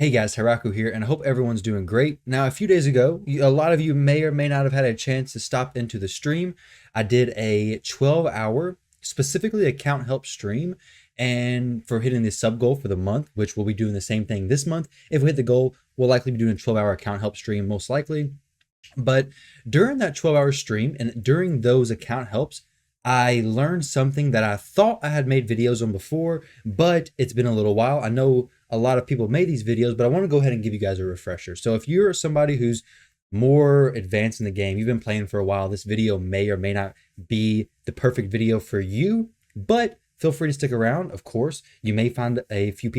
Hey guys, Tyrauku here, and I hope everyone's doing great. Now, a few days ago, a lot of you may or may not have had a chance to stop into the stream. I did a 12-hour, specifically account help stream, and for hitting the sub goal for the month, which we'll be doing the same thing this month. If we hit the goal, we'll likely be doing a 12-hour account help stream, most likely. But during that 12-hour stream and during those account helps, I learned something that I thought I had made videos on before, but it's been a little while. I know a lot of people made these videos, but I want to go ahead and give you guys a refresher. So if you're somebody who's more advanced in the game, you've been playing for a while, this video may or may not be the perfect video for you, but feel free to stick around. Of course, you may find a few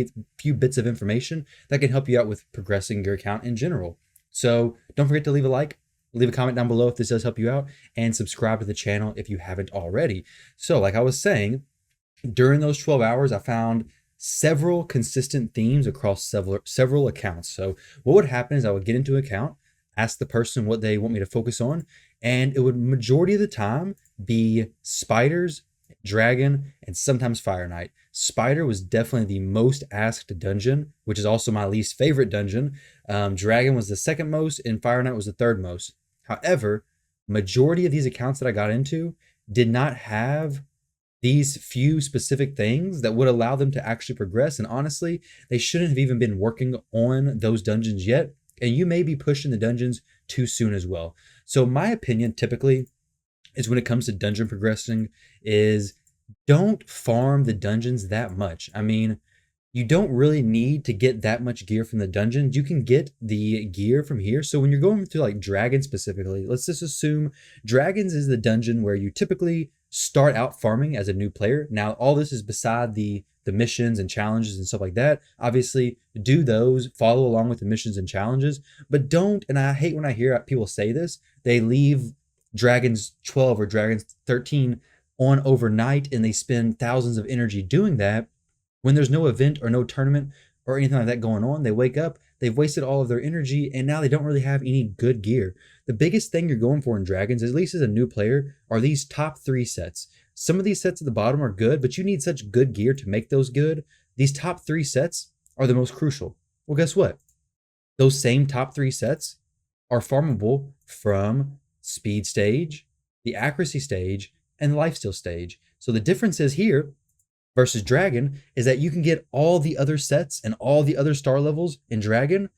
bits of information that can help you out with progressing your account in general. So don't forget to leave a like, leave a comment down below if this does help you out, and subscribe to the channel if you haven't already. So like I was saying, during those 12 hours, I found several consistent themes across several accounts. So what would happen is I would get into an account, ask the person what they want me to focus on, and it would majority of the time be spiders, dragon, and sometimes fire knight. Spider was definitely the most asked dungeon, which is also my least favorite dungeon. Dragon was the second most, and fire knight was the third most. However, majority of these accounts that I got into did not have these few specific things that would allow them to actually progress. And honestly, they shouldn't have even been working on those dungeons yet. And you may be pushing the dungeons too soon as well. So my opinion typically is when it comes to dungeon progressing is don't farm the dungeons that much. I mean, you don't really need to get that much gear from the dungeons. You can get the gear from here. So when you're going to like dragons specifically, let's just assume dragons is the dungeon where you typically start out farming as a new player. Now, all this is beside the missions and challenges and stuff like that. Obviously, do those, follow along with the missions and challenges, but don't, and I hate when I hear people say this, they leave Dragons 12 or Dragons 13 on overnight and they spend thousands of energy doing that. When there's no event or no tournament or anything like that going on, they wake up, they've wasted all of their energy, and now they don't really have any good gear. The biggest thing you're going for in Dragons, at least as a new player, are these top 3 sets. Some of these sets at the bottom are good, but you need such good gear to make those good. These top 3 sets are the most crucial. Well, guess what? Those same top 3 sets are farmable from speed stage, the accuracy stage, and the lifesteal stage. So the difference is here versus Dragon is that you can get all the other sets and all the other star levels in Dragon.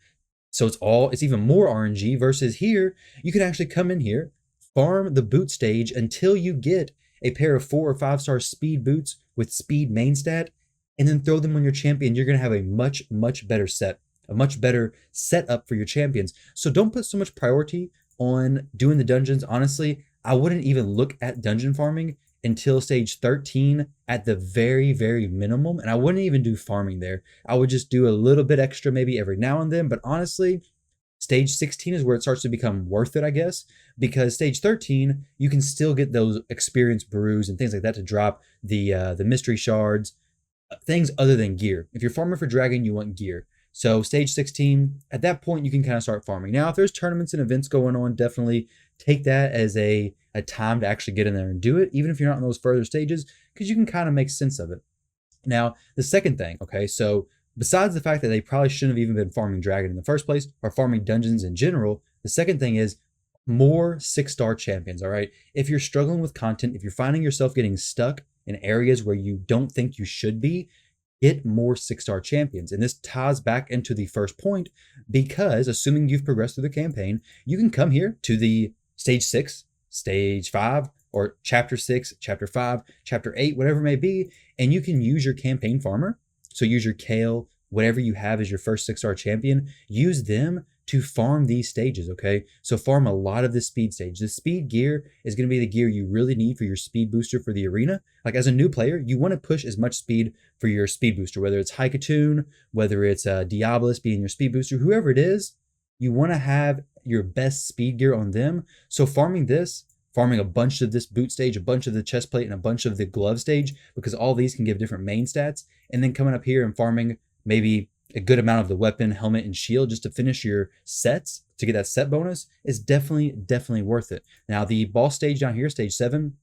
So it's even more RNG versus here, you can actually come in here, farm the boot stage until you get a pair of 4 or 5 star speed boots with speed main stat, and then throw them on your champion. You're going to have a much better set, a much better setup for your champions. So don't put so much priority on doing the dungeons. Honestly, I wouldn't even look at dungeon farming until stage 13 at the very minimum. And I wouldn't even do farming there. I would just do a little bit extra maybe every now and then. But honestly, stage 16 is where it starts to become worth it, I guess, because stage 13, you can still get those experience brews and things like that to drop the mystery shards, things other than gear. If you're farming for dragon, you want gear. So stage 16, at that point, you can kind of start farming. Now, if there's tournaments and events going on, definitely take that as a time to actually get in there and do it, even if you're not in those further stages, because you can kind of make sense of it. Now, the second thing, okay, so besides the fact that they probably shouldn't have even been farming dragon in the first place or farming dungeons in general, the second thing is more 6-star champions, all right? If you're struggling with content, if you're finding yourself getting stuck in areas where you don't think you should be, get more 6-star champions. And this ties back into the first point because assuming you've progressed through the campaign, you can come here to the stage 6, stage 5, or chapter 6, chapter 5, chapter 8, whatever it may be, and you can use your campaign farmer. So use your Kale, whatever you have as your first 6-star champion, use them to farm these stages, okay? So farm a lot of this speed stage. The speed gear is going to be the gear you really need for your speed booster for the arena. Like as a new player, you want to push as much speed for your speed booster, whether it's Haikatoon, whether it's Diabolus being your speed booster, whoever it is, you want to have your best speed gear on them. So farming this, farming a bunch of this boot stage, a bunch of the chest plate, and a bunch of the glove stage, because all these can give different main stats, and then coming up here and farming maybe a good amount of the weapon, helmet, and shield just to finish your sets to get that set bonus is definitely worth it. Now, the boss stage down here, stage 7,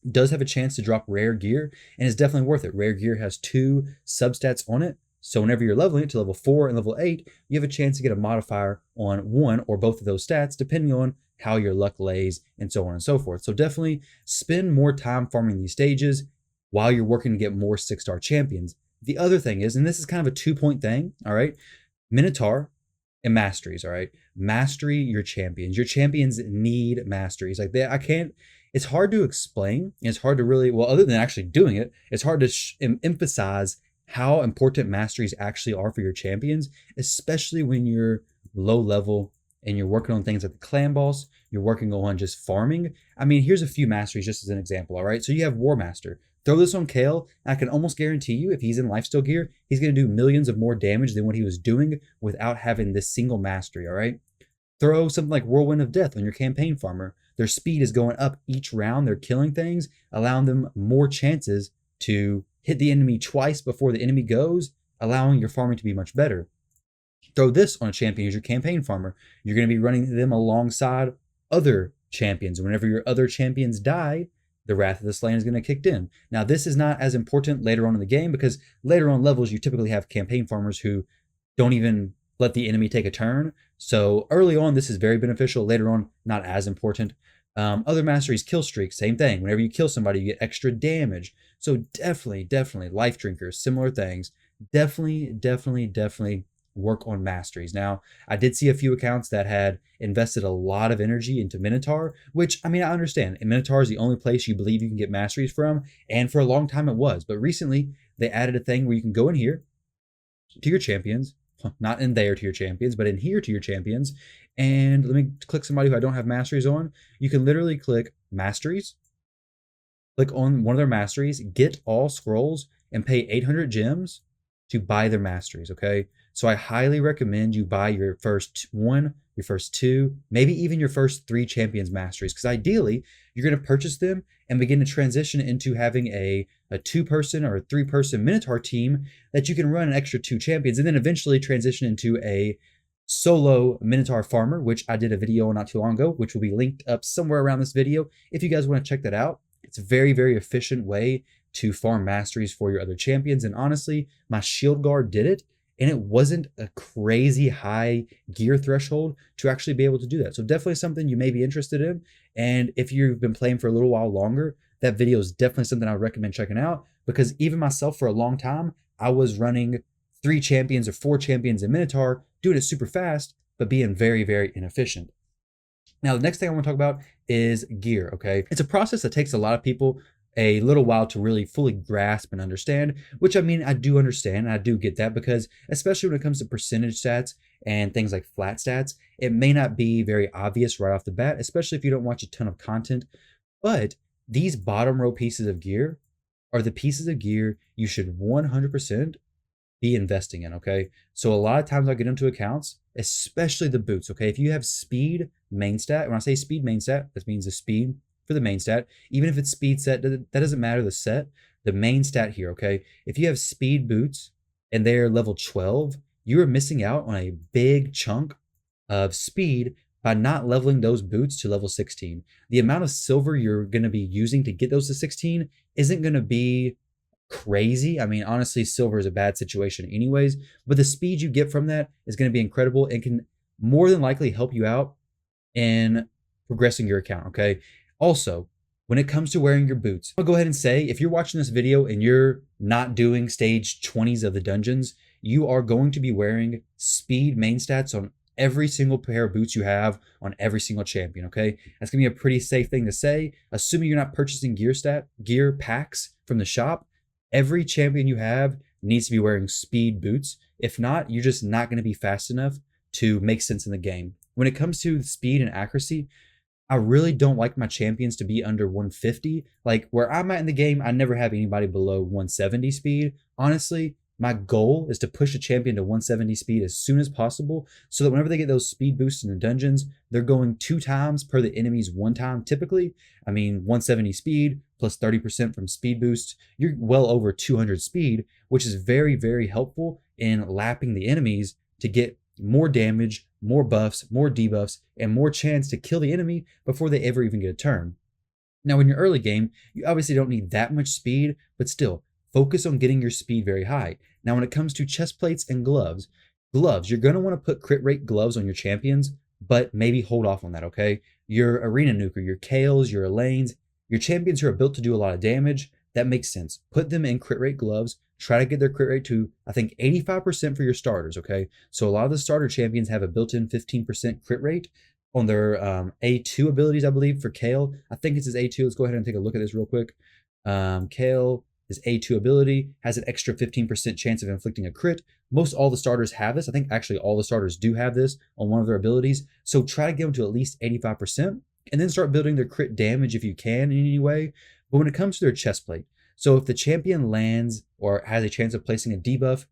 does have a chance to drop rare gear and is definitely worth it. Rare gear has 2 substats on it, So whenever you're leveling it to level 4 and level 8, you have a chance to get a modifier on one or both of those stats, depending on how your luck lays and so on and so forth. So definitely spend more time farming these stages while you're working to get more 6-star champions. The other thing is, and this is kind of a 2-point thing, all right, Minotaur and masteries, all right? Mastery your champions. Your champions need masteries. Like I can't, it's hard to explain. It's hard to really, well, other than actually doing it, it's hard to emphasize how important masteries actually are for your champions, especially when you're low level and you're working on things like the clan boss, you're working on just farming. I mean, here's a few masteries just as an example, all right? So you have War Master. Throw this on Kale, and I can almost guarantee you if he's in lifesteal gear, he's going to do millions of more damage than what he was doing without having this single mastery, all right? Throw something like Whirlwind of Death on your campaign farmer. Their speed is going up each round. They're killing things, allowing them more chances to hit the enemy twice before the enemy goes, allowing your farming to be much better. Throw this on a champion as your campaign farmer. You're going to be running them alongside other champions. Whenever your other champions die, the Wrath of the Slain is going to kick in. Now, this is not as important later on in the game because later on levels, you typically have campaign farmers who don't even let the enemy take a turn. So early on, this is very beneficial. Later on, not as important. Other masteries, kill streak, same thing. Whenever you kill somebody, you get extra damage. So definitely, life drinkers, similar things. Definitely work on masteries. Now, I did see a few accounts that had invested a lot of energy into Minotaur, which, I mean, I understand. And Minotaur is the only place you believe you can get masteries from, and for a long time it was. But recently, they added a thing where you can go in here to your champions, not in there to your champions, but in here to your champions, and let me click somebody who I don't have masteries on. You can literally click masteries, click on one of their masteries, get all scrolls, and pay 800 gems to buy their masteries, okay? So I highly recommend you buy your first one, your first two, maybe even your first 3 champions masteries, because ideally you're going to purchase them and begin to transition into having a 2-person or a 3-person Minotaur team that you can run an extra 2 champions, and then eventually transition into a solo Minotaur farmer, which I did a video on not too long ago, which will be linked up somewhere around this video if you guys want to check that out. It's a very efficient way to farm masteries for your other champions. And honestly, my shield guard did it, and it wasn't a crazy high gear threshold to actually be able to do that. So definitely something you may be interested in. And if you've been playing for a little while longer, that video is definitely something I would recommend checking out, because even myself for a long time, I was running 3 champions or 4 champions in Minotaur, doing it super fast, but being very inefficient. Now, the next thing I want to talk about is gear, okay? It's a process that takes a lot of people a little while to really fully grasp and understand, which, I mean, I do understand, and I do get that, because especially when it comes to percentage stats and things like flat stats, it may not be very obvious right off the bat, especially if you don't watch a ton of content. But these bottom row pieces of gear are the pieces of gear you should 100% be investing in, okay? So a lot of times I get into accounts, especially the boots, okay? If you have speed main stat, when I say speed main stat, that means the speed for the main stat. Even if it's speed set, that doesn't matter, the set, the main stat here, okay? If you have speed boots and they're level 12, you are missing out on a big chunk of speed by not leveling those boots to level 16. The amount of silver you're going to be using to get those to 16 isn't going to be crazy. I mean, honestly, silver is a bad situation anyways, but the speed you get from that is going to be incredible and can more than likely help you out in progressing your account, okay? Also, when it comes to wearing your boots, I'll go ahead and say, if you're watching this video and you're not doing stage 20s of the dungeons, you are going to be wearing speed main stats on every single pair of boots you have on every single champion, okay? That's gonna be a pretty safe thing to say. Assuming you're not purchasing gear packs from the shop, every champion you have needs to be wearing speed boots. If not, you're just not gonna be fast enough to make sense in the game. When it comes to speed and accuracy, I really don't like my champions to be under 150. Like where I'm at in the game, I never have anybody below 170 speed. Honestly, my goal is to push a champion to 170 speed as soon as possible, so that whenever they get those speed boosts in the dungeons, they're going 2 times per the enemy's 1 time typically. I mean, 170 speed plus 30% from speed boosts, you're well over 200 speed, which is very helpful in lapping the enemies to get more damage, more buffs, more debuffs, and more chance to kill the enemy before they ever even get a turn. Now, in your early game, you obviously don't need that much speed, but still, focus on getting your speed very high. Now, when it comes to chest plates and gloves, you're going to want to put crit rate gloves on your champions, but maybe hold off on that, okay? Your arena nuker, your Kales, your Elaines, your champions who are built to do a lot of damage, that makes sense. Put them in crit rate gloves. Try to get their crit rate to, I think, 85% for your starters, okay? So a lot of the starter champions have a built-in 15% crit rate on their A2 abilities, I believe, for Kale. I think it's his A2. Let's go ahead and take a look at this real quick. Kale, his A2 ability, has an extra 15% chance of inflicting a crit. Most all the starters have this. I think actually all the starters do have this on one of their abilities. So try to get them to at least 85% and then start building their crit damage if you can in any way. But when it comes to their chest plate, so if the champion lands or has a chance of placing a debuff,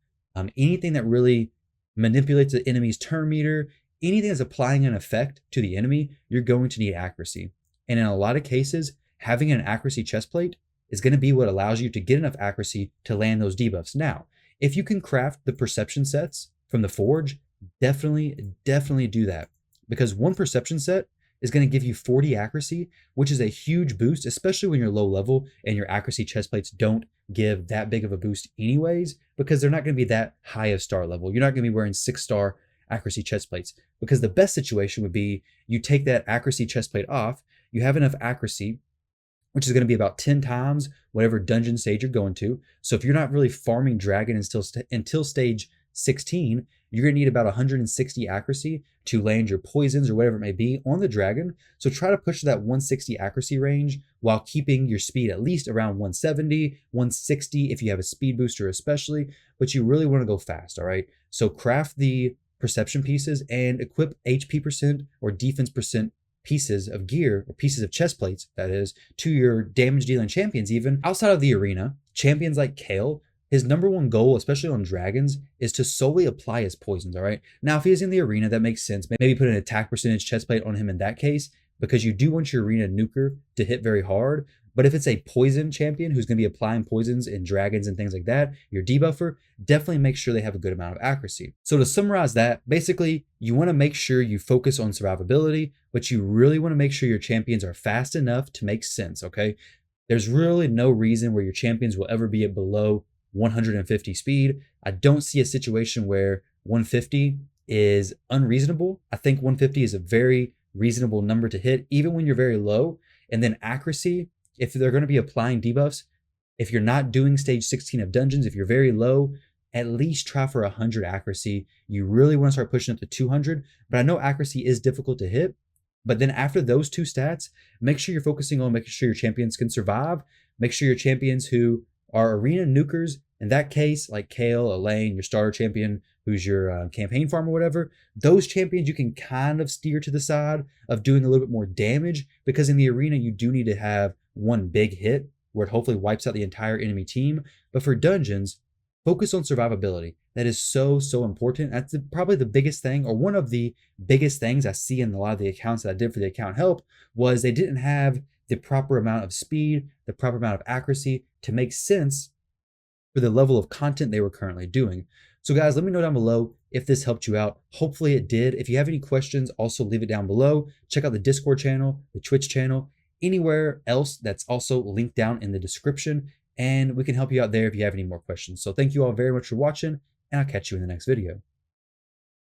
anything that really manipulates the enemy's turn meter, anything that's applying an effect to the enemy, you're going to need accuracy. And in a lot of cases, having an accuracy chest plate is going to be what allows you to get enough accuracy to land those debuffs. Now, if you can craft the perception sets from the forge, definitely do that, because one perception set is going to give you 40 accuracy, which is a huge boost, especially when you're low level and your accuracy chest plates don't give that big of a boost anyways, because they're not going to be that high of star level. You're not going to be wearing 6-star accuracy chest plates, because the best situation would be you take that accuracy chest plate off, you have enough accuracy, which is going to be about 10 times whatever dungeon stage you're going to. So if you're not really farming dragon until stage 16, you're going to need about 160 accuracy to land your poisons or whatever it may be on the dragon. So try to push that 160 accuracy range while keeping your speed at least around 170, 160 if you have a speed booster especially, but you really want to go fast, all right? So craft the perception pieces and equip HP percent or defense percent pieces of gear or pieces of chest plates, that is, to your damage dealing champions. Even outside of the arena, champions like Kale, his number one goal, especially on dragons, is to solely apply his poisons, all right? Now, if he's in the arena, that makes sense. Maybe put an attack percentage chest plate on him in that case, because you do want your arena nuker to hit very hard. But if it's a poison champion who's going to be applying poisons in dragons and things like that, your debuffer, definitely make sure they have a good amount of accuracy. So to summarize that, basically, you want to make sure you focus on survivability, but you really want to make sure your champions are fast enough to make sense, okay? There's really no reason where your champions will ever be at below 150 speed. I don't see a situation where 150 is unreasonable. I think 150 is a very reasonable number to hit, even when you're very low. And then accuracy, if they're going to be applying debuffs, if you're not doing stage 16 of dungeons, if you're very low, at least try for 100 accuracy. You really want to start pushing up to 200, but I know accuracy is difficult to hit. But then after those two stats, make sure you're focusing on making sure your champions can survive. Make sure your champions who are arena nukers, in that case, like Kale, Elaine, your starter champion, who's your campaign farm or whatever, those champions you can kind of steer to the side of doing a little bit more damage, because in the arena you do need to have one big hit where it hopefully wipes out the entire enemy team. But for dungeons, focus on survivability. That is so important. That's probably the biggest thing, or one of the biggest things I see in a lot of the accounts that I did for the account help, was they didn't have the proper amount of speed, the proper amount of accuracy to make sense for the level of content they were currently doing. So guys, let me know down below if this helped you out. Hopefully it did. If you have any questions, also leave it down below. Check out the Discord channel, the Twitch channel, anywhere else that's also linked down in the description, and we can help you out there if you have any more questions. So thank you all very much for watching, and I'll catch you in the next video.